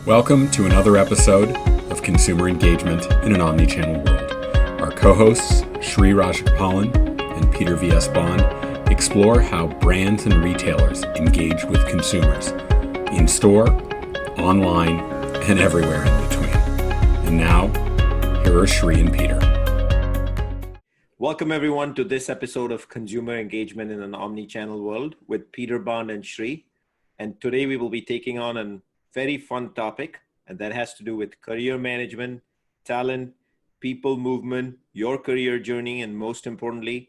Welcome to another episode of Consumer Engagement in an Omnichannel World. Our co-hosts, Shri Rajagopalan and Peter V.S. Bond, explore how brands and retailers engage with consumers in-store, online, and everywhere in between. And now, here are Shri and Peter. Welcome everyone to this episode of Consumer Engagement in an Omnichannel World with Peter Bond and Shri. And today we will be taking on a very fun topic, and that has to do with career management, talent, people movement, your career journey, and most importantly,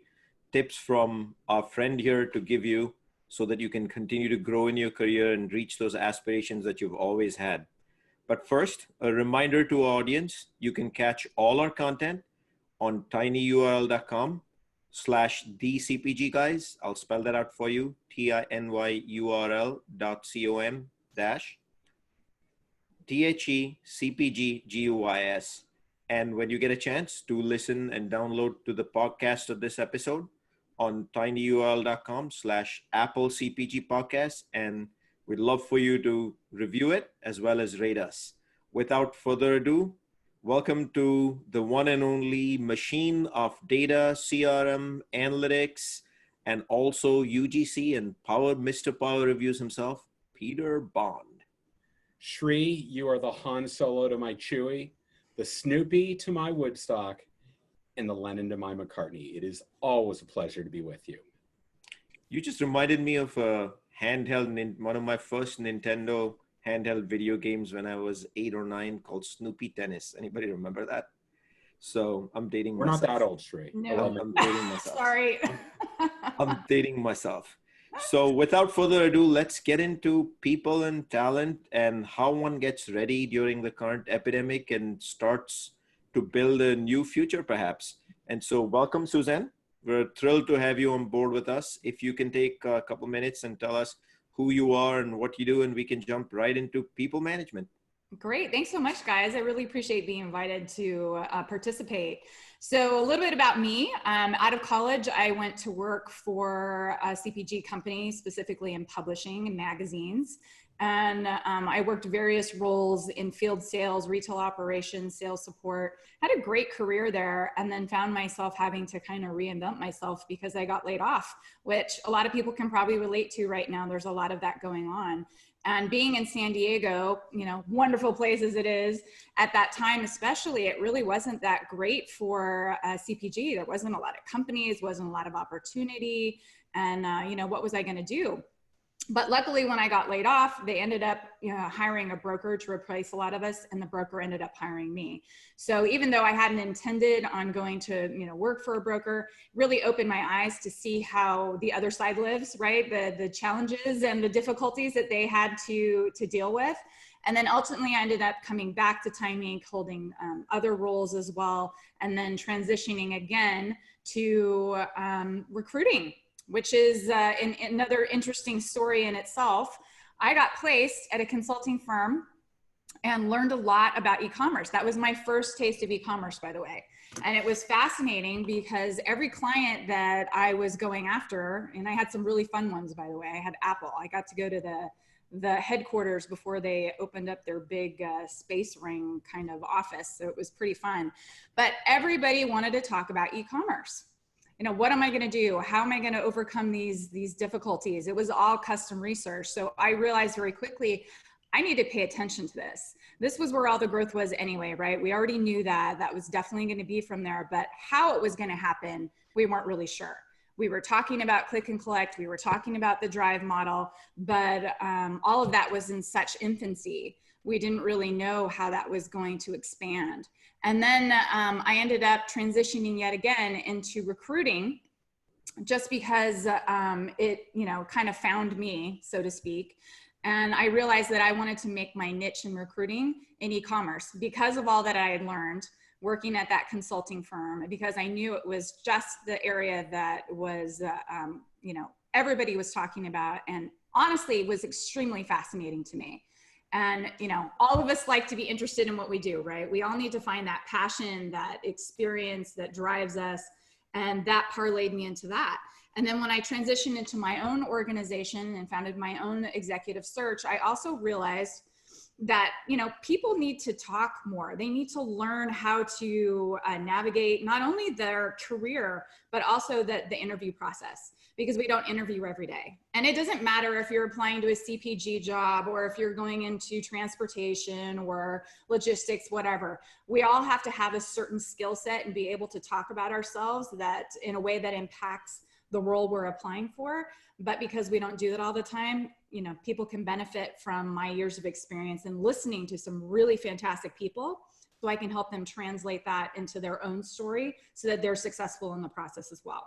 tips from our friend here to give you so that you can continue to grow in your career and reach those aspirations that you've always had. But first, a reminder to our audience, you can catch all our content on tinyurl.com/thecpg guys. I'll spell that out for you, tinyurl.com/THECPGGUYS. And when you get a chance to listen and download to the podcast of this episode on tinyurl.com/AppleCPG podcast. And we'd love for you to review it as well as rate us. Without further ado, welcome to the one and only machine of data, CRM, analytics, and also UGC and Mr. Power Reviews himself, Peter Bond. Shri, you are the Han Solo to my Chewie, the Snoopy to my Woodstock, and the Lennon to my McCartney. It is always a pleasure to be with you. You just reminded me of a one of my first Nintendo handheld video games when I was 8 or 9 called Snoopy Tennis. Anybody remember that? So I'm dating myself. We're not that old, Shri. No. I'm dating myself. Sorry. I'm dating myself. So without further ado, let's get into people and talent and how one gets ready during the current epidemic and starts to build a new future, perhaps. And so welcome, Suzanne. We're thrilled to have you on board with us. If you can take a couple minutes and tell us who you are and what you do, and we can jump right into people management. Great. Thanks so much, guys. I really appreciate being invited to participate. So a little bit about me. Out of college, I went to work for a CPG company, specifically in publishing and magazines. And I worked various roles in field sales, retail operations, sales support, had a great career there, and then found myself having to kind of reinvent myself because I got laid off, which a lot of people can probably relate to right now. There's a lot of that going on. And being in San Diego, you know, wonderful place as it is, at that time especially, it really wasn't that great for CPG. There wasn't a lot of companies, wasn't a lot of opportunity, and you know, what was I going to do? But luckily, when I got laid off, they ended up hiring a broker to replace a lot of us, and the broker ended up hiring me. So even though I hadn't intended on going to work for a broker, really opened my eyes to see how the other side lives, right? The challenges and the difficulties that they had to deal with. And then ultimately, I ended up coming back to Time Inc., holding other roles as well, and then transitioning again to recruiting, which is another interesting story in itself. I got placed at a consulting firm and learned a lot about e-commerce. That was my first taste of e-commerce, by the way. And it was fascinating because every client that I was going after, and I had some really fun ones, by the way. I had Apple. I got to go to the headquarters before they opened up their big space ring kind of office. So it was pretty fun. But everybody wanted to talk about e-commerce. What am I going to do? How am I going to overcome these difficulties? It was all custom research. So I realized very quickly, I need to pay attention to this. This was where all the growth was anyway, right? We already knew that was definitely going to be from there, but how it was going to happen, we weren't really sure. We were talking about click and collect. We were talking about the drive model, but all of that was in such infancy. We didn't really know how that was going to expand. And then I ended up transitioning yet again into recruiting, just because it kind of found me, so to speak. And I realized that I wanted to make my niche in recruiting in e-commerce because of all that I had learned working at that consulting firm, because I knew it was just the area that was, everybody was talking about, and honestly, it was extremely fascinating to me. And, all of us like to be interested in what we do, right? We all need to find that passion, that experience that drives us. And that parlayed me into that. And then when I transitioned into my own organization and founded my own executive search, I also realized that, people need to talk more. They need to learn how to navigate not only their career, but also the interview process, because we don't interview every day. And it doesn't matter if you're applying to a CPG job or if you're going into transportation or logistics, whatever. We all have to have a certain skill set and be able to talk about ourselves that in a way that impacts the role we're applying for. But because we don't do that all the time, people can benefit from my years of experience and listening to some really fantastic people, so I can help them translate that into their own story so that they're successful in the process as well.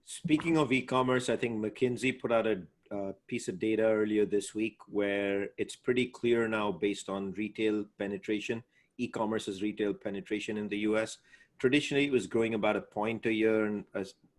Speaking of e-commerce, I think McKinsey put out a piece of data earlier this week where it's pretty clear now, based on retail penetration, e-commerce's retail penetration in the US. Traditionally, it was growing about a point a year, and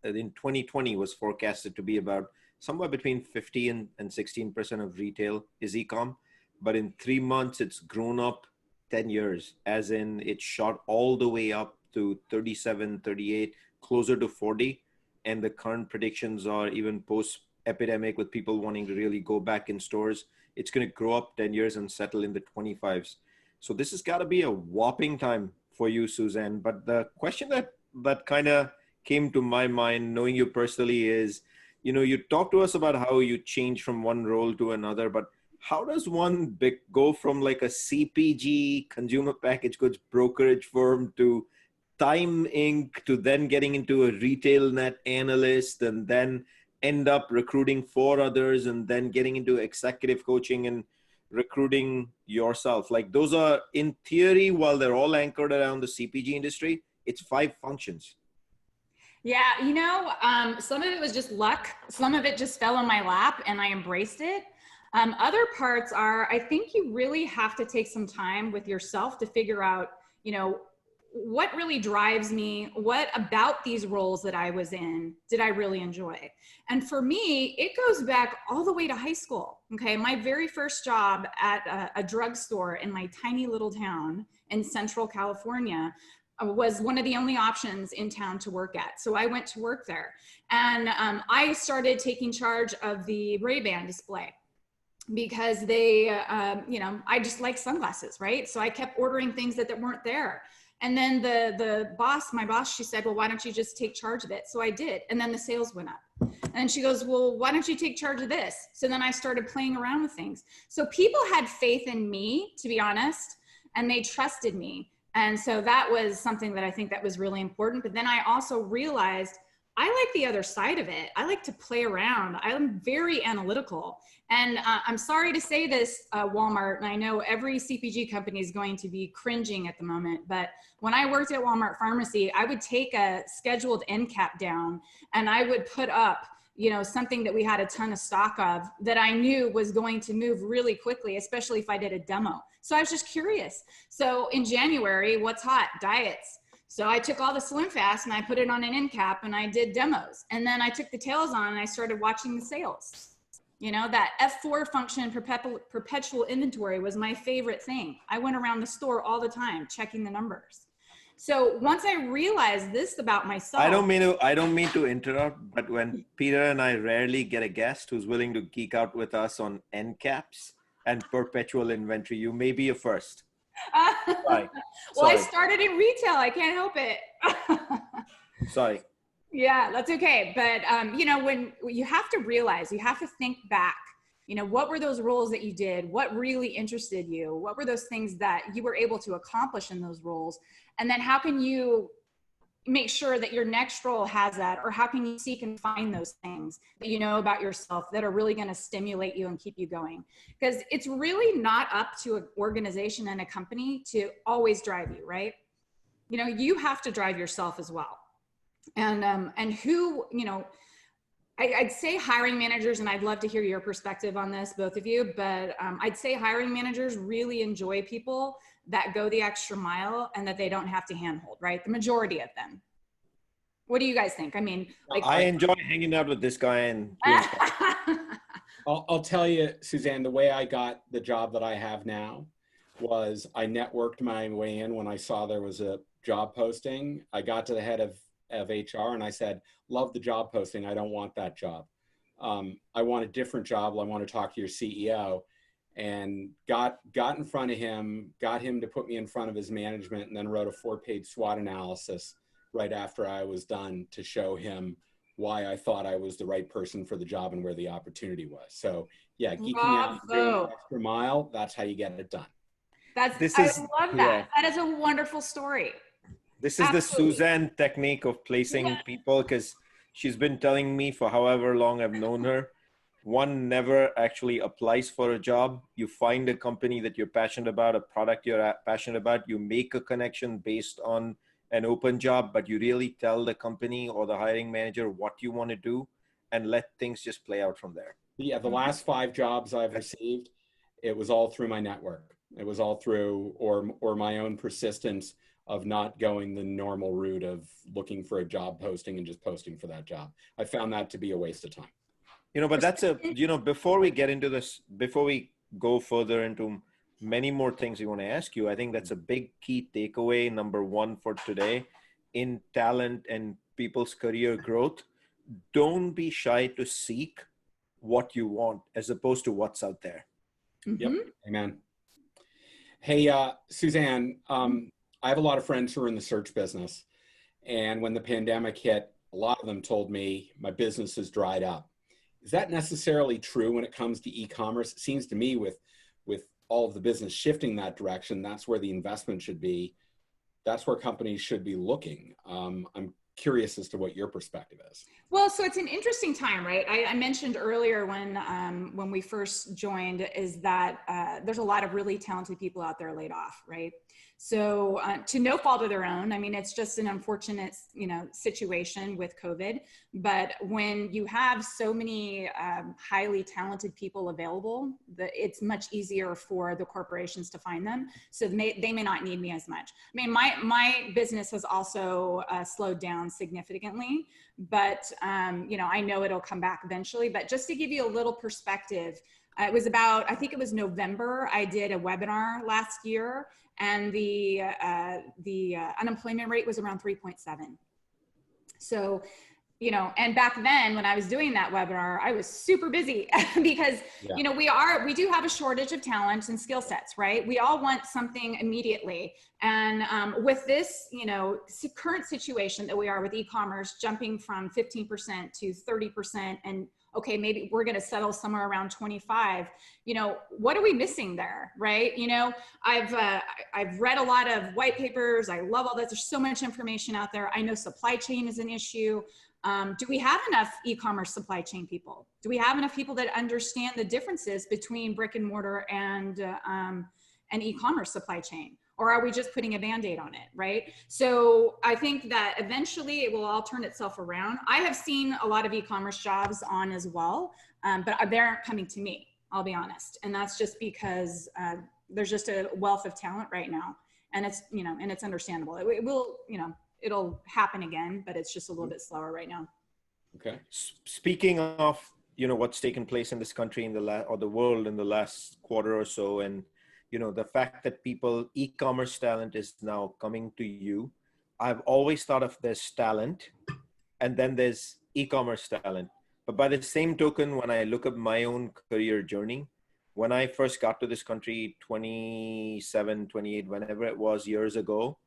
in 2020 was forecasted to be about somewhere between 50 and 16% of retail is e-com. But in 3 months, it's grown up 10 years, as in it shot all the way up to 37, 38, closer to 40. And the current predictions are, even post-epidemic, with people wanting to really go back in stores, it's going to grow up 10 years and settle in the 25s. So this has got to be a whopping time for you, Suzanne. But the question that kind of came to my mind, knowing you personally, is, you talk to us about how you change from one role to another, but how does one go from like a CPG, consumer packaged goods brokerage firm, to Time Inc., to then getting into a RetailNet analyst, and then end up recruiting 4 others, and then getting into executive coaching and recruiting yourself? Like, those are, in theory, while they're all anchored around the CPG industry, it's 5 functions. Yeah, some of it was just luck. Some of it just fell in my lap and I embraced it. Other parts are, I think you really have to take some time with yourself to figure out, what really drives me, what about these roles that I was in did I really enjoy? And for me, it goes back all the way to high school. Okay, my very first job at a drugstore in my tiny little town in Central California was one of the only options in town to work at. So I went to work there, and I started taking charge of the Ray-Ban display, because they, I just like sunglasses, right? So I kept ordering things that weren't there. And then my boss, she said, well, why don't you just take charge of it? So I did. And then the sales went up. And she goes, well, why don't you take charge of this? So then I started playing around with things. So people had faith in me, to be honest, and they trusted me. And so that was something that I think that was really important. But then I also realized I like the other side of it. I like to play around. I'm very analytical. And I'm sorry to say this, Walmart, and I know every CPG company is going to be cringing at the moment, but when I worked at Walmart Pharmacy, I would take a scheduled end cap down and I would put up, something that we had a ton of stock of that I knew was going to move really quickly, especially if I did a demo. So I was just curious. So in January, what's hot? Diets. So I took all the Slim Fast and I put it on an end cap and I did demos. And then I took the tails on and I started watching the sales. That F4 function, perpetual inventory, was my favorite thing. I went around the store all the time checking the numbers. So once I realized this about myself. I don't mean to interrupt, but when Peter and I rarely get a guest who's willing to geek out with us on end caps and perpetual inventory, you may be a first. Sorry. Well, I started in retail. I can't help it. Sorry. Yeah, that's okay. But, when you have to realize, you have to think back, what were those roles that you did? What really interested you? What were those things that you were able to accomplish in those roles? And then how can you make sure that your next role has that? Or how can you seek and find those things that you know about yourself that are really going to stimulate you and keep you going? Because it's really not up to an organization and a company to always drive you, right? You have to drive yourself as well. And who, I'd say hiring managers, and I'd love to hear your perspective on this, both of you, but I'd say hiring managers really enjoy people that go the extra mile and that they don't have to handhold, right? The majority of them. What do you guys think? I mean, I enjoy hanging out with this guy and I'll tell you, Suzanne, the way I got the job that I have now was I networked my way in when I saw there was a job posting. I got to the head of HR and I said, love the job posting. I don't want that job. I want a different job. I want to talk to your CEO. and got in front of him, got him to put me in front of his management, and then wrote a 4-page SWOT analysis right after I was done to show him why I thought I was the right person for the job and where the opportunity was. So yeah, geeking out, going the extra mile, that's how you get it done. I love that. Yeah. That is a wonderful story. This is the Suzanne technique of placing people, because she's been telling me for however long I've known her, one never actually applies for a job. You find a company that you're passionate about, a product you're passionate about, you make a connection based on an open job, but you really tell the company or the hiring manager what you want to do and let things just play out from there. Yeah, the last 5 jobs I've received, it was all through my network. It was all through, or my own persistence of not going the normal route of looking for a job posting and just posting for that job. I found that to be a waste of time. But that's before we get into this, before we go further into many more things we want to ask you, I think that's a big key takeaway, number 1 for today in talent and people's career growth. Don't be shy to seek what you want as opposed to what's out there. Mm-hmm. Yep. Amen. Hey, Suzanne, I have a lot of friends who are in the search business. And when the pandemic hit, a lot of them told me my business has dried up. Is that necessarily true when it comes to e-commerce? It seems to me with all of the business shifting that direction, that's where the investment should be. That's where companies should be looking. I'm curious as to what your perspective is. Well, so it's an interesting time, right? I mentioned earlier when we first joined is that there's a lot of really talented people out there laid off, right? So to no fault of their own, I mean, it's just an unfortunate, situation with COVID. But when you have so many highly talented people available, it's much easier for the corporations to find them. So they may not need me as much. I mean, my business has also slowed down significantly, but I know it'll come back eventually. But just to give you a little perspective, it was about, I think it was November, I did a webinar last year, and the unemployment rate was around 3.7. So, and back then when I was doing that webinar, I was super busy because, we do have a shortage of talent and skill sets, right? We all want something immediately. And with this, current situation that we are with e-commerce jumping from 15% to 30%, and okay, maybe we're going to settle somewhere around 25. What are we missing there, right? I've read a lot of white papers. I love all that. There's so much information out there. I know supply chain is an issue. Do we have enough e-commerce supply chain people? Do we have enough people that understand the differences between brick and mortar and e-commerce supply chain? Or are we just putting a Band-Aid on it, right? So I think that eventually it will all turn itself around. I have seen a lot of e-commerce jobs on as well, but they aren't coming to me, I'll be honest. And that's just because there's just a wealth of talent right now. And it's, and it's understandable. It will, it'll happen again, but it's just a little bit slower right now. Okay. Speaking of, what's taken place in this country or the world in the last quarter or so, and the fact that e-commerce talent is now coming to you. I've always thought of there's talent and then there's e-commerce talent. But by the same token, when I look at my own career journey, when I first got to this country 27, 28, whenever it was years ago,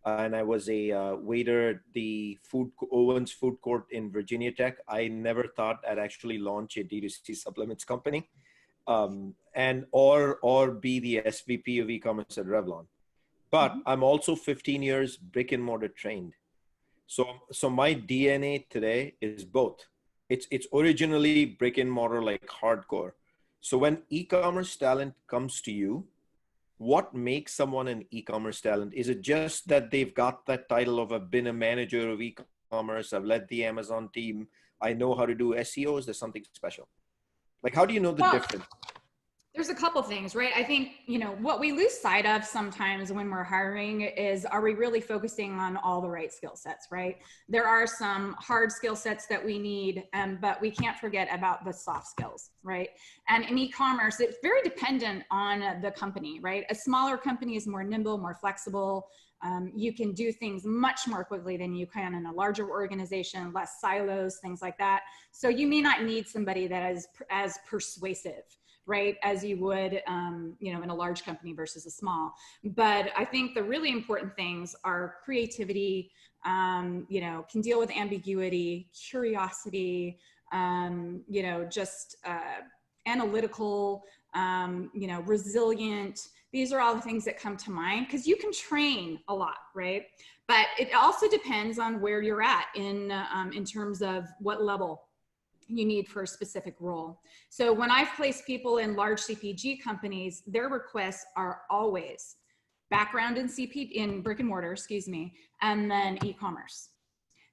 and I was a waiter at the Owens food court in Virginia Tech, I never thought I'd actually launch a D2C supplements company. Or be the SVP of e-commerce at Revlon. But I'm also 15 years brick and mortar trained. So my DNA today is both. It's originally brick and mortar, like hardcore. So when e-commerce talent comes to you, what makes someone an e-commerce talent? Is it just that they've got that title of I've been a manager of e-commerce, I've led the Amazon team, I know how to do SEO? Is there something special? Like, how do you know the difference? There's a couple things, right? I think, what we lose sight of sometimes when we're hiring is, are we really focusing on all the right skill sets, right? There are some hard skill sets that we need, but we can't forget about the soft skills, right? And in e-commerce, it's very dependent on the company, right? A smaller company is more nimble, more flexible. You can do things much more quickly than you can in a larger organization, less silos, things like that. So you may not need somebody that is as persuasive. right, as you would, you know, in a large company versus a small. But I think the really important things are creativity, you know, can deal with ambiguity, curiosity, you know, just analytical, you know, resilient. These are all the things that come to mind, because you can train a lot, right? But it also depends on where you're at in terms of what level you need for a specific role. So when I've placed people in large CPG companies, their requests are always background in brick and mortar, excuse me, and then e-commerce.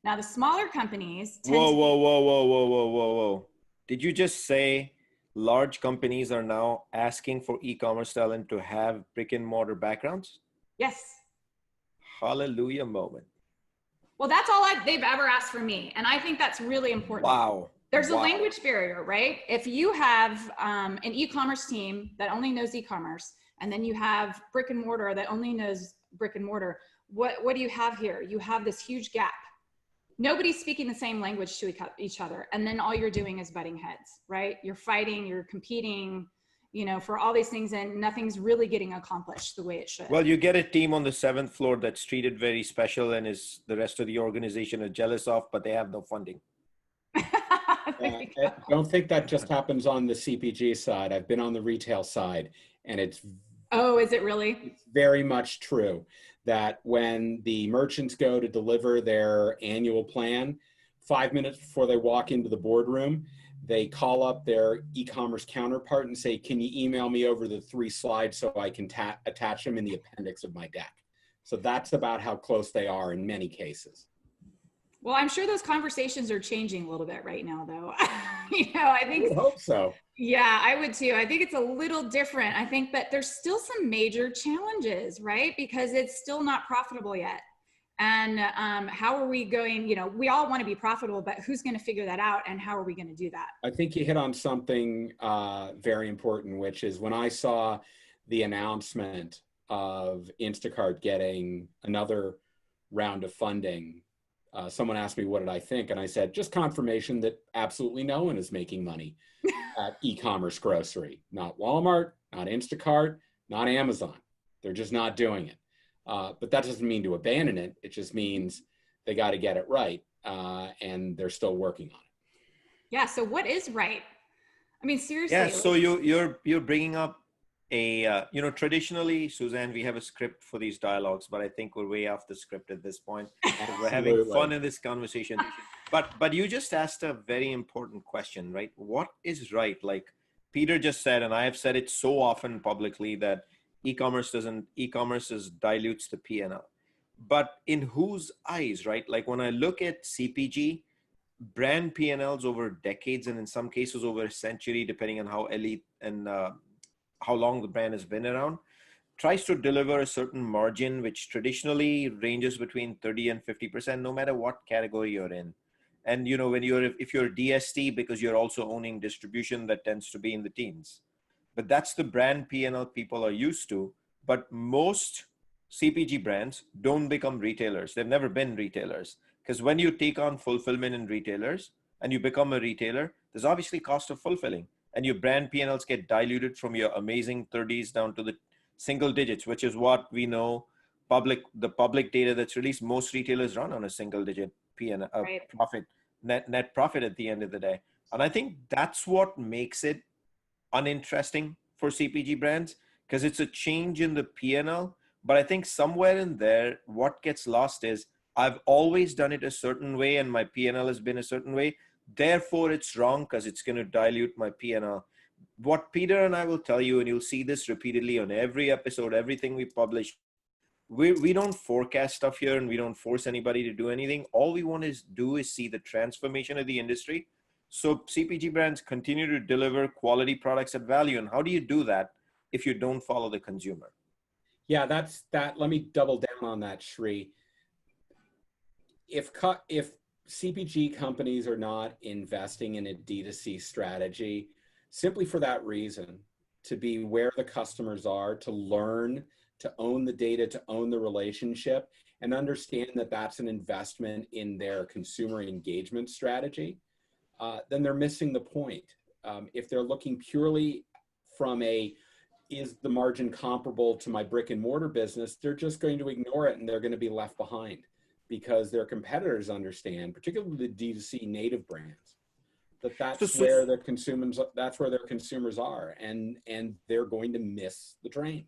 Now the smaller companies tend Whoa. Did you just say large companies are now asking for e-commerce talent to have brick and mortar backgrounds? Yes. Hallelujah moment. Well, that's all they've ever asked for me. And I think that's really important. Wow. There's a language barrier, right? If you have an e-commerce team that only knows e-commerce, and then you have brick and mortar that only knows brick and mortar, what do you have here? You have this huge gap. Nobody's speaking the same language to each other. And then all you're doing is butting heads, right? You're fighting, you're competing, you know, for all these things, and nothing's really getting accomplished the way it should. Well, you get a team on the 7th floor that's treated very special and is the rest of the organization are jealous of, but they have no funding. I don't think that just happens on the CPG side. I've been on the retail side, and it's oh, is it really? It's very much true that when the merchants go to deliver their annual plan, 5 minutes before they walk into the boardroom, they call up their e-commerce counterpart and say, can you email me over the 3 slides so I can attach them in the appendix of my deck? So that's about how close they are in many cases. Well, I'm sure those conversations are changing a little bit right now, though. You know, I think. I hope so. Yeah, I would too. I think it's a little different. I think, but there's still some major challenges, right? Because it's still not profitable yet. And how are we going? You know, we all want to be profitable, but who's going to figure that out, and how are we going to do that? I think you hit on something very important, which is when I saw the announcement of Instacart getting another round of funding. Someone asked me, what did I think? And I said, just confirmation that absolutely no one is making money at e-commerce grocery. Not Walmart, not Instacart, not Amazon. They're just not doing it. But that doesn't mean to abandon it. It just means they got to get it right. And they're still working on it. Yeah. So what is right? I mean, seriously. Yeah. So you're bringing up a, you know, traditionally, Suzanne, we have a script for these dialogues, but I think we're way off the script at this point. We're having fun in this conversation. But you just asked a very important question, right? What is right? Like Peter just said, and I have said it so often publicly, that e-commerce dilutes the P&L. But in whose eyes, right? Like when I look at CPG, brand P&Ls over decades, and in some cases over a century, depending on how elite and how long the brand has been around, tries to deliver a certain margin, which traditionally ranges between 30 and 50%, no matter what category you're in. And, you know, when if you're DST, because you're also owning distribution, that tends to be in the teens. But that's the brand P&L people are used to. But most CPG brands don't become retailers. They've never been retailers. Because when you take on fulfillment in retailers and you become a retailer, there's obviously cost of fulfilling. And your brand P&Ls get diluted from your amazing 30s down to the single digits, which is what we know the public data that's released. Most retailers run on a single digit P&L Right. profit, net profit at the end of the day. And I think that's what makes it uninteresting for CPG brands, because it's a change in the P&L. But I think somewhere in there, what gets lost is I've always done it a certain way and my P&L has been a certain way. Therefore, it's wrong because it's going to dilute my P&L. What Peter and I will tell you, and you'll see this repeatedly on every episode, everything we publish, we don't forecast stuff here and we don't force anybody to do anything. All we want to do is see the transformation of the industry. So CPG brands continue to deliver quality products at value. And how do you do that if you don't follow the consumer? Yeah, that's that. Let me double down on that, Shri. If CPG companies are not investing in a D2C strategy, simply for that reason, to be where the customers are, to learn, to own the data, to own the relationship, and understand that that's an investment in their consumer engagement strategy, then they're missing the point. If they're looking purely from is the margin comparable to my brick and mortar business, they're just going to ignore it and they're going to be left behind because their competitors understand, particularly the D2C native brands, that's where their consumers are, and they're going to miss the train.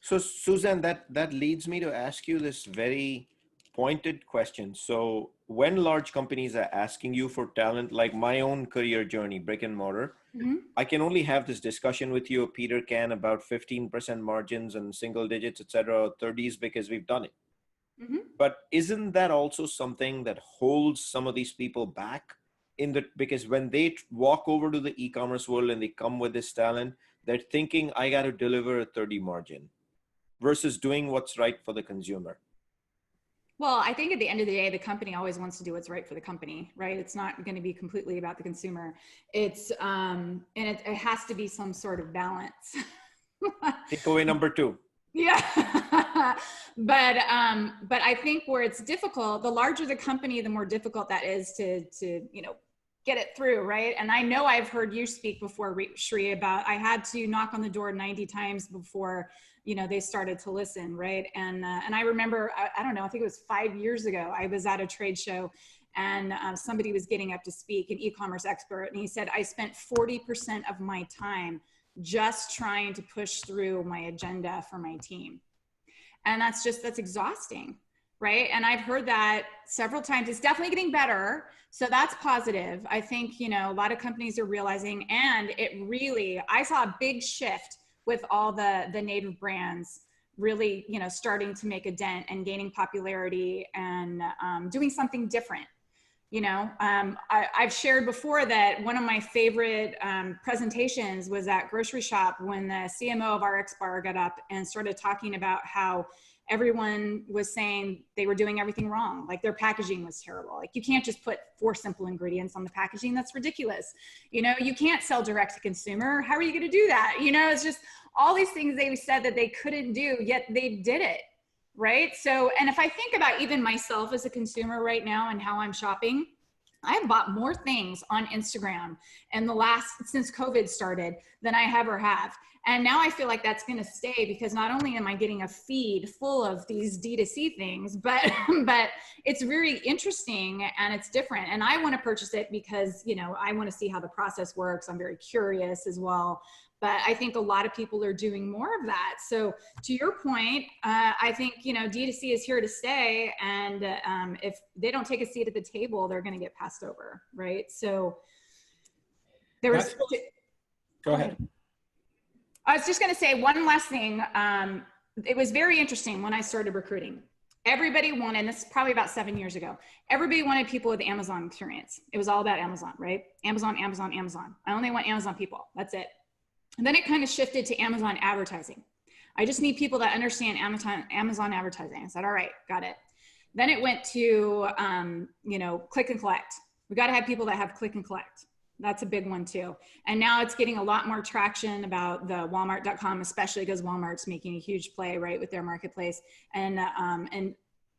So Suzanne, that leads me to ask you this very pointed question. So when large companies are asking you for talent, like my own career journey, brick and mortar, I can only have this discussion with you, Peter can, about 15% margins and single digits, et cetera, 30s, because we've done it. But isn't that also something that holds some of these people back because when they walk over to the e-commerce world and they come with this talent, they're thinking, I got to deliver a 30 margin versus doing what's right for the consumer? Well, I think at the end of the day, the company always wants to do what's right for the company, right? It's not going to be completely about the consumer. It's, and it has to be some sort of balance. Takeaway number 2. Yeah. But I think where it's difficult, the larger the company, the more difficult that is to get it through, right? And I know I've heard you speak before, Shri, about I had to knock on the door 90 times before they started to listen, right? And I remember, I don't know, I think it was 5 years ago, I was at a trade show and somebody was getting up to speak, an e-commerce expert, and he said, I spent 40% of my time just trying to push through my agenda for my team. And that's exhausting, right? And I've heard that several times. It's definitely getting better. So that's positive. I think, a lot of companies are realizing, and I saw a big shift with all the native brands really, starting to make a dent and gaining popularity and doing something different. I've shared before that one of my favorite presentations was at Grocery Shop when the CMO of RX Bar got up and started talking about how everyone was saying they were doing everything wrong. Like their packaging was terrible. Like you can't just put 4 simple ingredients on the packaging. That's ridiculous. You can't sell direct to consumer. How are you going to do that? It's just all these things they said that they couldn't do, yet they did it. Right. So, and if I think about even myself as a consumer right now and how I'm shopping, I've bought more things on Instagram since COVID started than I ever have. And now I feel like that's going to stay because not only am I getting a feed full of these D2C things, but it's very interesting and it's different. And I want to purchase it because, I want to see how the process works. I'm very curious as well. But I think a lot of people are doing more of that. So to your point, I think, D2C is here to stay. And if they don't take a seat at the table, they're going to get passed over, right? So there was... Go ahead. I was just going to say one last thing. It was very interesting when I started recruiting. Everybody wanted, this is probably about 7 years ago, everybody wanted people with Amazon experience. It was all about Amazon, right? Amazon, Amazon, Amazon. I only want Amazon people. That's it. And then it kind of shifted to Amazon advertising. I just need people that understand Amazon advertising. I said, all right, got it. Then it went to, click and collect. We got to have people that have click and collect. That's a big one too. And now it's getting a lot more traction about the Walmart.com, especially because Walmart's making a huge play, right, with their marketplace. And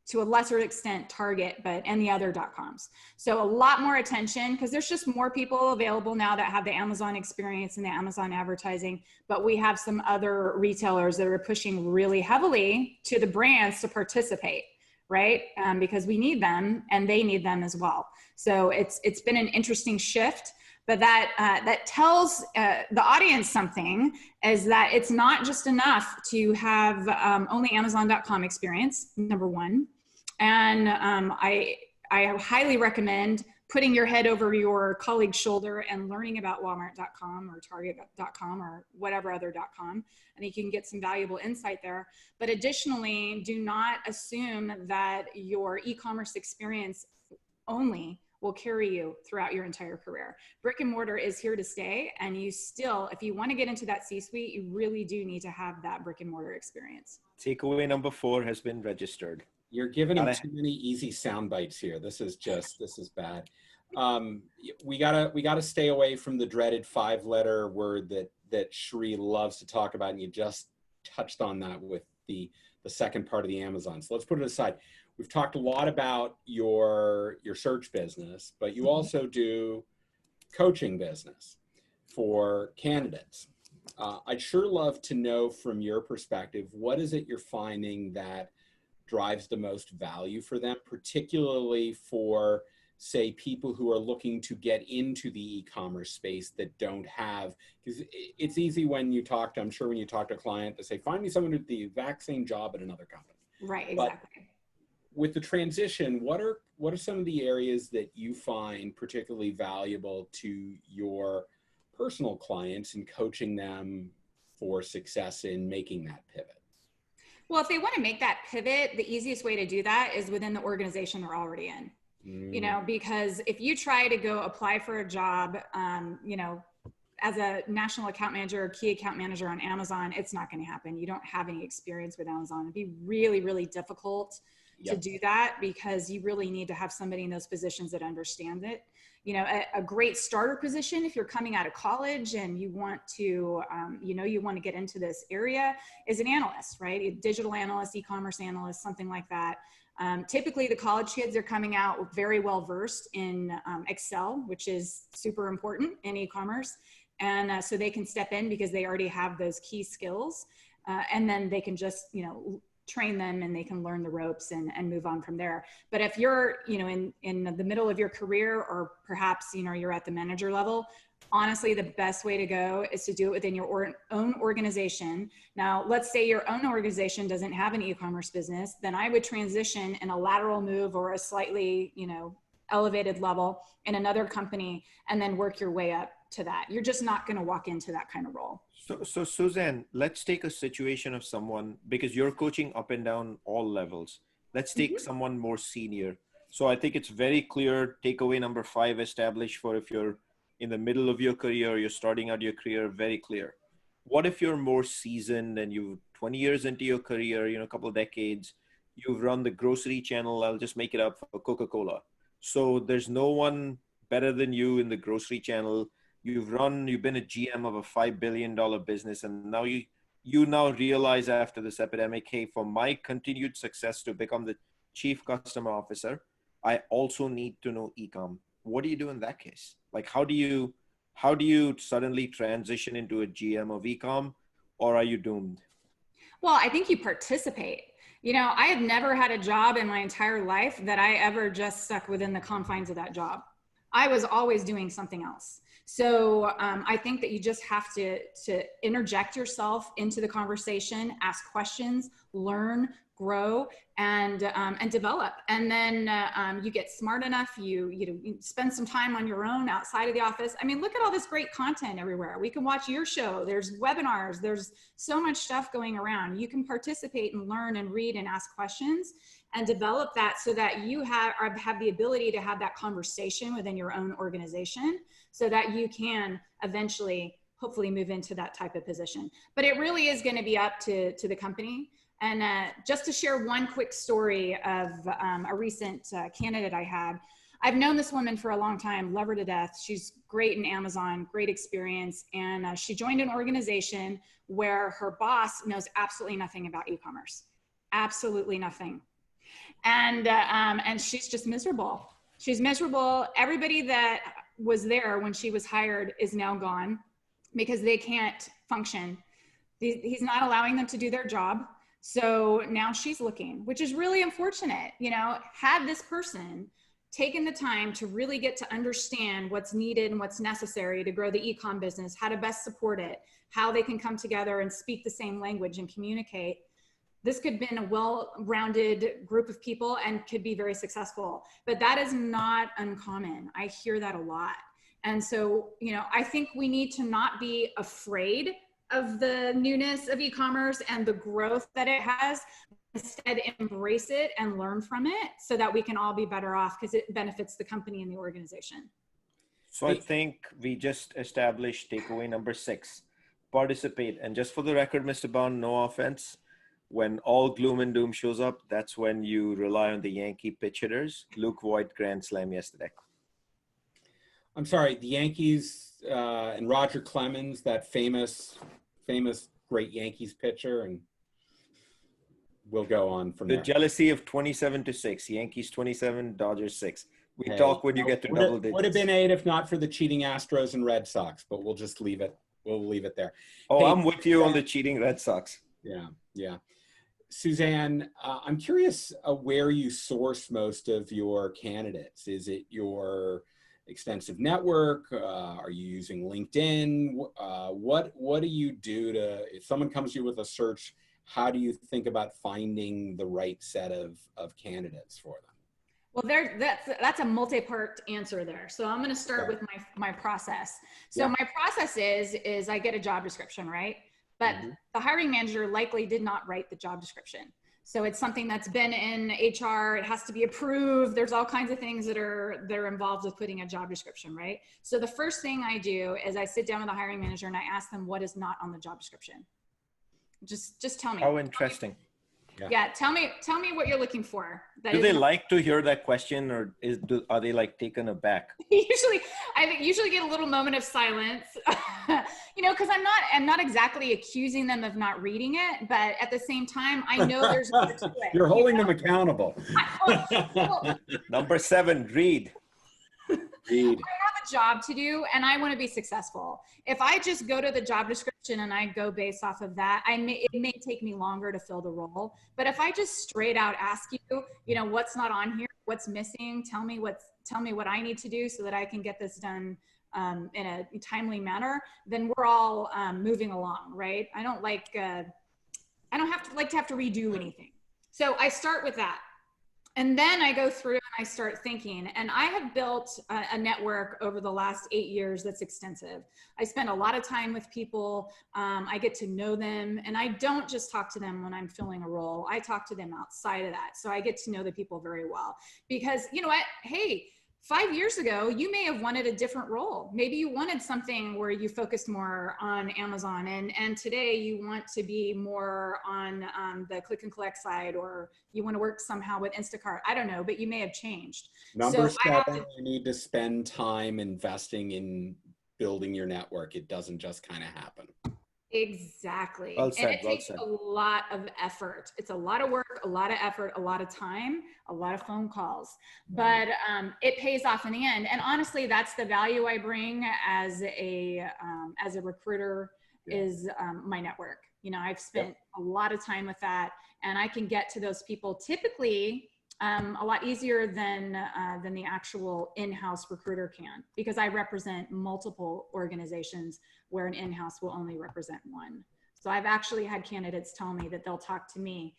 to a lesser extent Target, and the other .coms. So a lot more attention because there's just more people available now that have the Amazon experience and the Amazon advertising, but we have some other retailers that are pushing really heavily to the brands to participate, right? Because we need them and they need them as well. So it's been an interesting shift, but that tells the audience something, is that it's not just enough to have only Amazon.com experience, number one. And I highly recommend putting your head over your colleague's shoulder and learning about Walmart.com or Target.com or whatever other .com. I think you can get some valuable insight there. But additionally, do not assume that your e-commerce experience only will carry you throughout your entire career. Brick and mortar is here to stay. And you still, if you want to get into that C-suite, you really do need to have that brick and mortar experience. Takeaway number 4 has been registered. You're giving him too many easy sound bites here. This is bad. We gotta stay away from the dreaded 5-letter word that Shri loves to talk about, and you just touched on that with the second part of the Amazon. So let's put it aside. We've talked a lot about your search business, but you also do coaching business for candidates. I'd sure love to know from your perspective, what is it you're finding that drives the most value for them, particularly for, say, people who are looking to get into the e-commerce space that don't have, because it's easy when you talk to, I'm sure when you talk to a client to say, find me someone with the exact same job at another company. Right, exactly. But with the transition, what are some of the areas that you find particularly valuable to your personal clients and coaching them for success in making that pivot? Well, if they want to make that pivot, the easiest way to do that is within the organization they're already in. You know, because if you try to go apply for a job, you know, as a national account manager or key account manager on Amazon, it's not going to happen. You don't have any experience with Amazon. It'd be really, really difficult to do that, because you really need to have somebody in those positions that understands it. You know, a great starter position, if you're coming out of college and you want to, you know, you want to get into this area, is an analyst, right? A digital analyst, e-commerce analyst, something like that. Typically the college kids are coming out very well versed in Excel, which is super important in e-commerce. And so they can step in because they already have those key skills. And then they can just, you know, train them and they can learn the ropes and move on from there. But if you're, you know, in the middle of your career, or perhaps, you know, you're at the manager level, honestly, the best way to go is to do it within your own organization. Now, let's say your own organization doesn't have an e-commerce business, then I would transition in a lateral move or a slightly, you know, elevated level in another company, and then work your way up to that. You're just not going to walk into that kind of role. So Suzanne, let's take a situation of someone, because you're coaching up and down all levels. Let's take someone more senior. So I think it's very clear, takeaway number 5 established for if you're in the middle of your career, you're starting out your career, very clear. What if you're more seasoned and you've 20 years into your career, you know, a couple of decades, you've run the grocery channel, I'll just make it up, for Coca-Cola. So there's no one better than you in the grocery channel. You've been a GM of a $5 billion business, and now you now realize after this epidemic, hey, for my continued success to become the chief customer officer, I also need to know e-com. What do you do in that case? Like, how do you suddenly transition into a GM of e-com, or are you doomed? Well, I think you participate. You know, I have never had a job in my entire life that I ever just stuck within the confines of that job. I was always doing something else. So I think that you just have to interject yourself into the conversation, ask questions, learn, grow, and develop. And then you get smart enough, you spend some time on your own outside of the office. I mean, look at all this great content everywhere. We can watch your show. There's webinars. There's so much stuff going around. You can participate and learn and read and ask questions and develop that so that you have the ability to have that conversation within your own organization, so that you can eventually, hopefully, move into that type of position. But it really is going to be up to the company. And just to share one quick story of a recent candidate I had. I've known this woman for a long time, love her to death. She's great in Amazon, great experience. And she joined an organization where her boss knows absolutely nothing about e-commerce, absolutely nothing. And she's just miserable. She's miserable. Everybody that was there when she was hired is now gone because they can't function. He's not allowing them to do their job. So now she's looking, which is really unfortunate. You know, had this person taken the time to really get to understand what's needed and what's necessary to grow the e-com business, how to best support it, how they can come together and speak the same language and communicate, this could have been a well-rounded group of people and could be very successful. But that is not uncommon. I hear that a lot. And so, you know, I think we need to not be afraid of the newness of e-commerce and the growth that it has. Instead, embrace it and learn from it so that we can all be better off, because it benefits the company and the organization. So I think we just established takeaway number 6, participate. And just for the record, Mr. Bond, no offense, when all gloom and doom shows up, that's when you rely on the Yankee pitch hitters. Luke Voigt grand slam yesterday. I'm sorry, the Yankees and Roger Clemens, that famous great Yankees pitcher, and we'll go on from there. The jealousy of 27-6, Yankees 27, Dodgers 6. We talk when you get to double digits. Would have been 8 if not for the cheating Astros and Red Sox, but we'll just leave it we'll leave it there. Oh, Hey, I'm with you on the cheating Red Sox. Yeah, yeah. Suzanne, I'm curious where you source most of your candidates. Is it your extensive network? Are you using LinkedIn? What do you do to, if someone comes to you with a search, how do you think about finding the right set of candidates for them? Well, that's a multi-part answer there. So I'm going to start with my process. So my process is I get a job description, right? But the hiring manager likely did not write the job description. So it's something that's been in HR. It has to be approved. There's all kinds of things that are involved with putting a job description, right? So the first thing I do is I sit down with the hiring manager and I ask them what is not on the job description. Just tell me. How interesting. Yeah, tell me what you're looking for. Do they like to hear that question, or are they like taken aback? I usually get a little moment of silence, because I'm not exactly accusing them of not reading it, but at the same time, I know there's more to it. You're holding them accountable. Number 7, read. Read. I have a job to do and I want to be successful. If I just go to the job description and I go based off of that, it may take me longer to fill the role. But if I just straight out ask you, what's not on here, what's missing, tell me what I need to do so that I can get this done in a timely manner, then we're all moving along, right? I don't like to have to redo anything. So I start with that. And then I go through and I start thinking, and I have built a network over the last 8 years that's extensive. I spend a lot of time with people. I get to know them, and I don't just talk to them when I'm filling a role. I talk to them outside of that. So I get to know the people very well, because you know what? Hey, 5 years ago, you may have wanted a different role. Maybe you wanted something where you focused more on Amazon, and today you want to be more on the click and collect side, or you want to work somehow with Instacart. I don't know, but you may have changed. Number 7, you need to spend time investing in building your network. It doesn't just kind of happen. Exactly. Well said, and it takes a lot of effort. It's a lot of work, a lot of effort, a lot of time, a lot of phone calls, but it pays off in the end. And honestly, that's the value I bring as a recruiter is my network. I've spent a lot of time with that, and I can get to those people typically a lot easier than the actual in-house recruiter can, because I represent multiple organizations where an in-house will only represent one. So I've actually had candidates tell me that they'll talk to me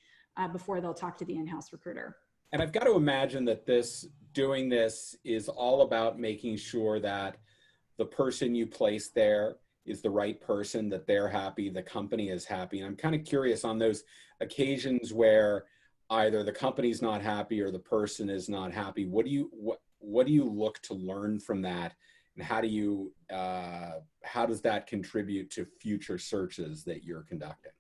before they'll talk to the in-house recruiter. And I've got to imagine that doing this is all about making sure that the person you place there is the right person, that they're happy, the company is happy. And I'm kind of curious on those occasions where either the company's not happy or the person is not happy. What do you look to learn from that, and how does that contribute to future searches that you're conducting?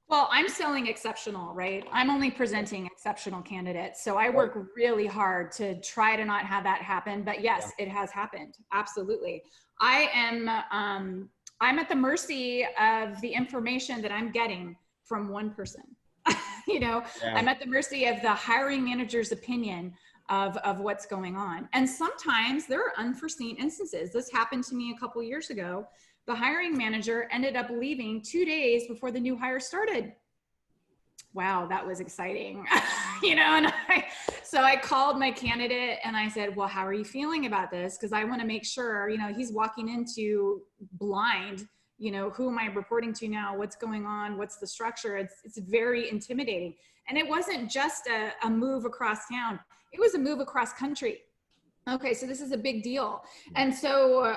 Well, I'm selling exceptional, right? I'm only presenting exceptional candidates. So I work really hard to try to not have that happen. But yes, it has happened. Absolutely. I'm at the mercy of the information that I'm getting from one person. I'm at the mercy of the hiring manager's opinion of what's going on. And sometimes there are unforeseen instances. This happened to me a couple years ago. The hiring manager ended up leaving 2 days before the new hire started. Wow, that was exciting. So I called my candidate and I said, well, how are you feeling about this? Because I want to make sure, he's walking into blind. Who am I reporting to now? What's going on? What's the structure? It's very intimidating. And it wasn't just a move across town. It was a move across country. Okay, so this is a big deal. And so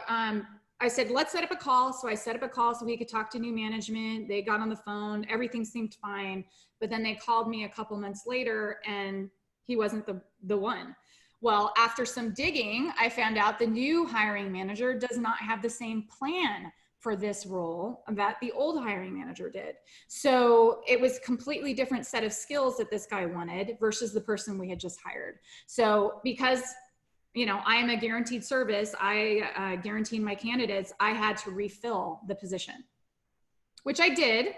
I said, let's set up a call. So I set up a call so we could talk to new management. They got on the phone. Everything seemed fine. But then they called me a couple months later and he wasn't the one. Well, after some digging, I found out the new hiring manager does not have the same plan for this role that the old hiring manager did. So it was completely different set of skills that this guy wanted versus the person we had just hired. So because I am a guaranteed service, I guaranteed my candidates, I had to refill the position, which I did,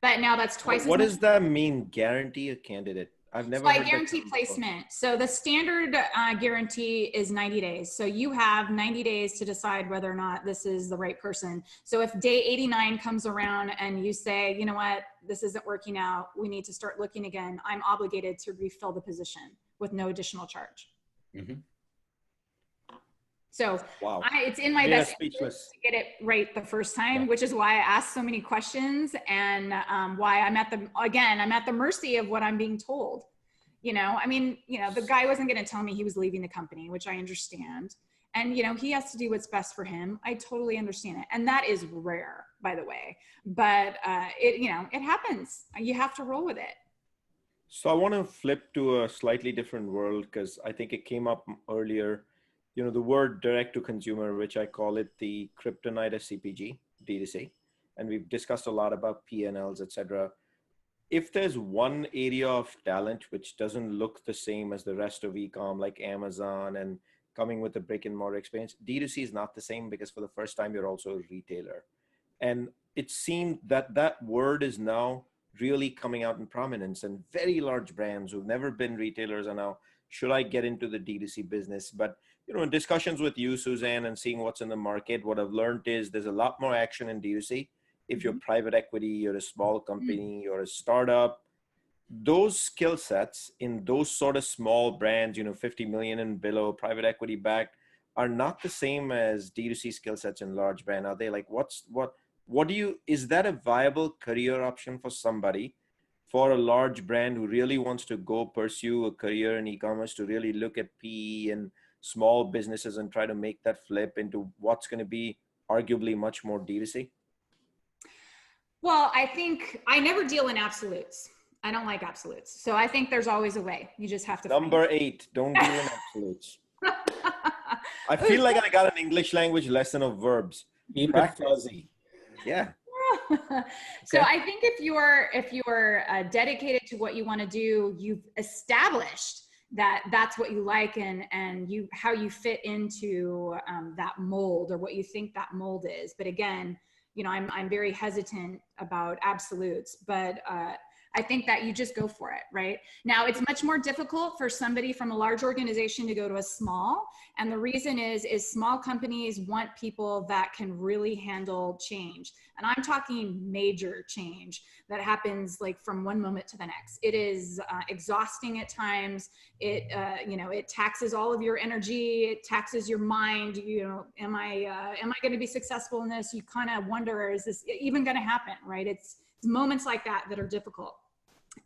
but now that's twice as much. What does that mean, guarantee a candidate? I've never So I heard that guarantee term before. placement. So the standard guarantee is 90 days. So you have 90 days to decide whether or not this is the right person. So if day 89 comes around and you say, you know what, this isn't working out, we need to start looking again, I'm obligated to refill the position with no additional charge. Mhm. So Wow. it's in my Yeah, best speechless. interest to get it right the first time, Yeah. which is why I asked so many questions and why I'm at the mercy of what I'm being told. You know, I mean, you know, the guy wasn't going to tell me he was leaving the company, which I understand. And, you know, he has to do what's best for him. I totally understand it. And that is rare, by the way. But it happens. You have to roll with it. So I want to flip to a slightly different world because I think it came up earlier. You know, the word direct to consumer, which I call it the kryptonite of CPG, D2C. And we've discussed a lot about P&Ls, et cetera. If there's one area of talent which doesn't look the same as the rest of e-com, like Amazon and coming with a brick and mortar experience, D2C is not the same because for the first time, you're also a retailer. And it seemed that that word is now really coming out in prominence, and very large brands who've never been retailers are now, should I get into the D2C business? But, you know, in discussions with you, Suzanne, and seeing what's in the market, what I've learned is there's a lot more action in D2C. If you're private equity, you're a small company, you're a startup, those skill sets in those sort of small brands, you know, 50 million and below, private equity backed, are not the same as D2C skill sets in large brand. Are they? Like, is that a viable career option for somebody, for a large brand who really wants to go pursue a career in e-commerce, to really look at PE and small businesses and try to make that flip into what's going to be arguably much more D2C? Well, I think I never deal in absolutes. I don't like absolutes. So I think there's always a way. You just have to Number 8, don't deal in absolutes. I feel like I got an English language lesson of verbs. Keep it fuzzy. Yeah. So Okay. I think if you're dedicated to what you want to do, you've established that that's what you like and how you fit into that mold or what you think that mold is. But again, you know, I'm very hesitant about absolutes, but I think that you just go for it, right? Now, it's much more difficult for somebody from a large organization to go to a small. And the reason is small companies want people that can really handle change. And I'm talking major change that happens like from one moment to the next. It is exhausting at times. It taxes all of your energy. It taxes your mind. You know, am I going to be successful in this? You kind of wonder, is this even going to happen, right? It's moments like that are difficult.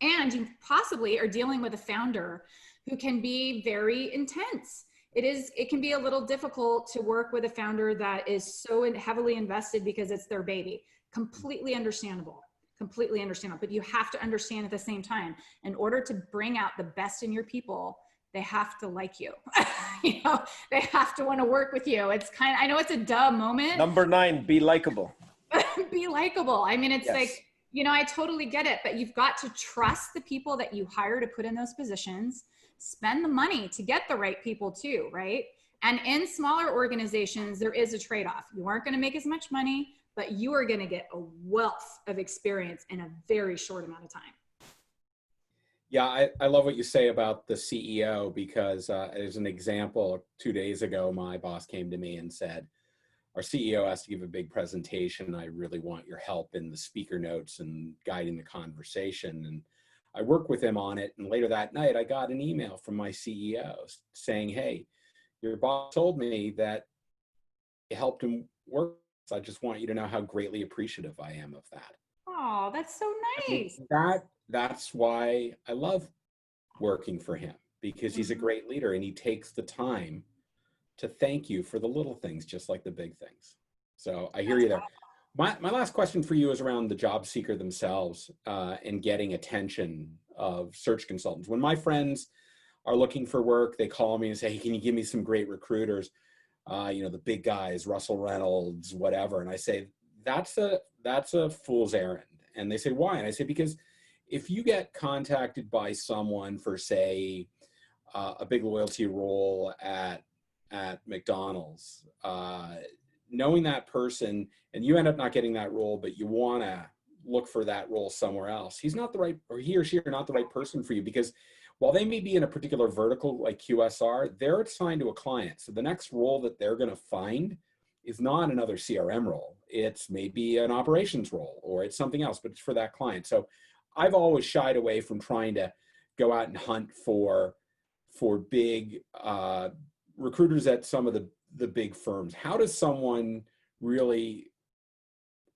And you possibly are dealing with a founder who can be very intense. It can be a little difficult to work with a founder that is so heavily invested because it's their baby. Completely understandable. But you have to understand at the same time, in order to bring out the best in your people, they have to like you. You know, they have to want to work with you. I know it's a duh moment. Number 9, be likable. Be likable. I mean, it's Yes. like, you know, I totally get it, but you've got to trust the people that you hire to put in those positions, spend the money to get the right people too, right? And in smaller organizations, there is a trade-off. You aren't going to make as much money, but you are going to get a wealth of experience in a very short amount of time. Yeah, I love what you say about the CEO because as an example, 2 days ago, my boss came to me and said, our CEO has to give a big presentation. I really want your help in the speaker notes and guiding the conversation. And I worked with him on it. And later that night, I got an email from my CEO saying, hey, your boss told me that you helped him work. So I just want you to know how greatly appreciative I am of that. Oh, that's so nice. That's why I love working for him, because he's a great leader and he takes the time to thank you for the little things, just like the big things. So I hear you there. My last question for you is around the job seeker themselves and getting attention of search consultants. When my friends are looking for work, they call me and say, hey, can you give me some great recruiters? You know, the big guys, Russell Reynolds, whatever. And I say, that's a fool's errand. And they say, why? And I say, because if you get contacted by someone for, say, a big loyalty role at McDonald's, knowing that person, and you end up not getting that role, but you want to look for that role somewhere else. He's not the right, or he or she are not the right person for you, because while they may be in a particular vertical like QSR, they're assigned to a client. So the next role that they're going to find is not another CRM role. It's maybe an operations role, or it's something else, but it's for that client. So I've always shied away from trying to go out and hunt for big recruiters at some of the big firms. How does someone really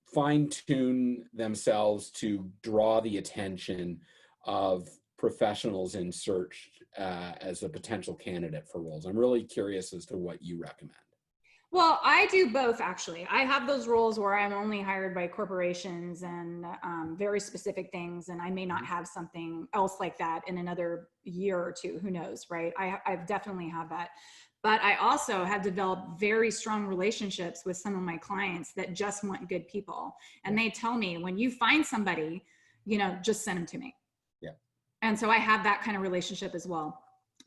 fine tune themselves to draw the attention of professionals in search as a potential candidate for roles? I'm really curious as to what you recommend. Well, I do both, actually. I have those roles where I'm only hired by corporations and very specific things, and I may not have something else like that in another year or two. Who knows, right? I definitely have that. But I also have developed very strong relationships with some of my clients that just want good people. And they tell me, when you find somebody, just send them to me. Yeah. And so I have that kind of relationship as well.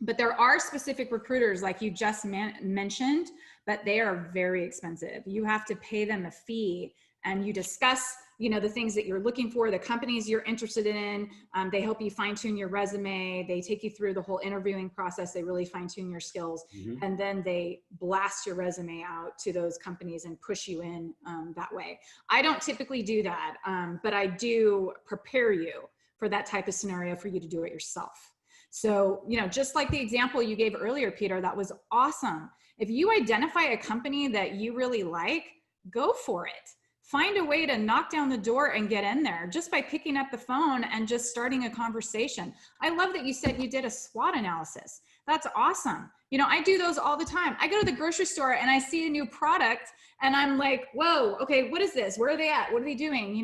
But there are specific recruiters like you just mentioned, but they are very expensive. You have to pay them a fee, and you discuss, the things that you're looking for, the companies you're interested in. They help you fine tune your resume. They take you through the whole interviewing process. They really fine tune your skills. Mm-hmm. And then they blast your resume out to those companies and push you in that way. I don't typically do that, but I do prepare you for that type of scenario for you to do it yourself. So, just like the example you gave earlier, Peter, that was awesome. If you identify a company that you really like, go for it. Find a way to knock down the door and get in there just by picking up the phone and just starting a conversation. I love that you said you did a SWOT analysis. That's awesome. I do those all the time. I go to the grocery store and I see a new product and I'm like, whoa, okay, what is this? Where are they at? What are they doing?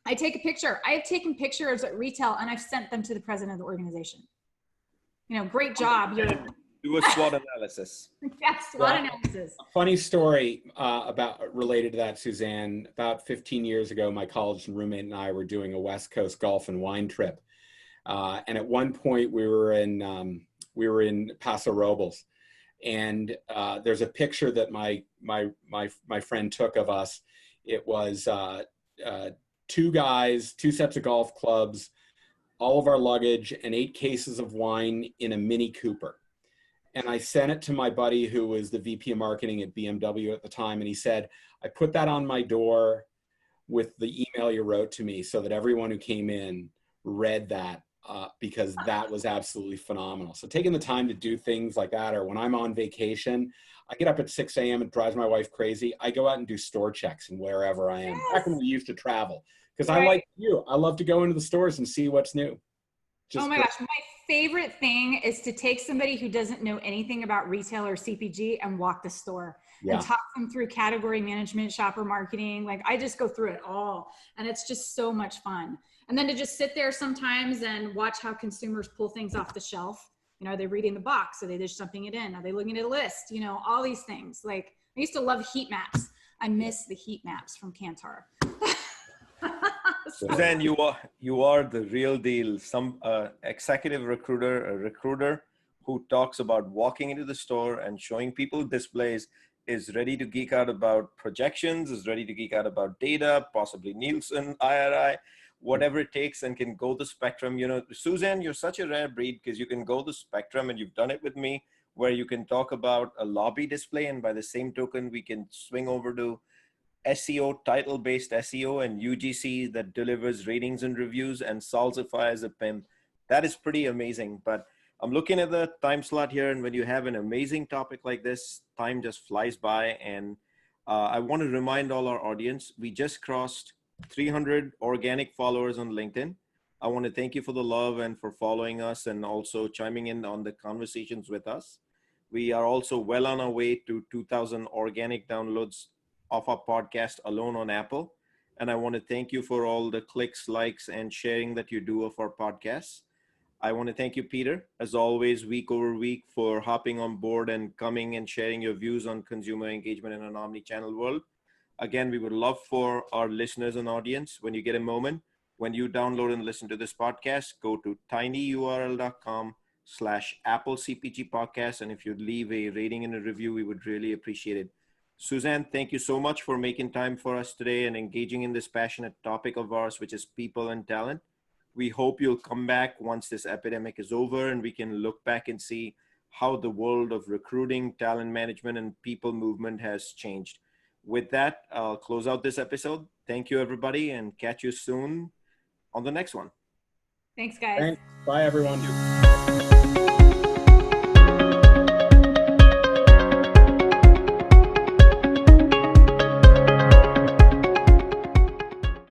I take a picture. I have taken pictures at retail and I've sent them to the president of the organization. Great job. Do a SWOT analysis. Yes, SWOT analysis. A funny story related to that, Suzanne. About 15 years ago, my college roommate and I were doing a West Coast golf and wine trip. And at one point we were in Paso Robles, and there's a picture that my friend took of us. It was two guys, two sets of golf clubs, all of our luggage, and 8 cases of wine in a Mini Cooper. And I sent it to my buddy who was the VP of marketing at BMW at the time. And he said, I put that on my door with the email you wrote to me so that everyone who came in read that because that was absolutely phenomenal. So taking the time to do things like that, or when I'm on vacation, I get up at 6 a.m. It drives my wife crazy. I go out and do store checks and wherever I am. Yes. Back when we used to travel. Because Right. I like you. I love to go into the stores and see what's new. Oh my gosh. My favorite thing is to take somebody who doesn't know anything about retail or CPG and walk the store and talk them through category management, shopper marketing. Like, I just go through it all, and it's just so much fun. And then to just sit there sometimes and watch how consumers pull things off the shelf. Are they reading the box? Are they just dumping it in? Are they looking at a list? All these things. Like, I used to love heat maps. I miss the heat maps from Kantar. Suzanne, you are the real deal. Some executive recruiter, a recruiter who talks about walking into the store and showing people displays, is ready to geek out about projections, is ready to geek out about data, possibly Nielsen, IRI, whatever it takes, and can go the spectrum. Suzanne, you're such a rare breed because you can go the spectrum, and you've done it with me, where you can talk about a lobby display, and by the same token, we can swing over to SEO, title-based SEO, and UGC that delivers ratings and reviews and Salsify as a PIM. That is pretty amazing. But I'm looking at the time slot here, and when you have an amazing topic like this, time just flies by. And I want to remind all our audience, we just crossed 300 organic followers on LinkedIn. I want to thank you for the love and for following us and also chiming in on the conversations with us. We are also well on our way to 2,000 organic downloads of our podcast alone on Apple. And I want to thank you for all the clicks, likes, and sharing that you do of our podcasts. I want to thank you, Peter, as always, week over week, for hopping on board and coming and sharing your views on consumer engagement in an omni-channel world. Again, we would love for our listeners and audience, when you get a moment, when you download and listen to this podcast, go to tinyurl.com/Apple CPG podcast. And if you'd leave a rating and a review, we would really appreciate it. Suzanne, thank you so much for making time for us today and engaging in this passionate topic of ours, which is people and talent. We hope you'll come back once this epidemic is over and we can look back and see how the world of recruiting, talent management, and people movement has changed. With that, I'll close out this episode. Thank you, everybody, and catch you soon on the next one. Thanks, guys. Thanks. Bye, everyone.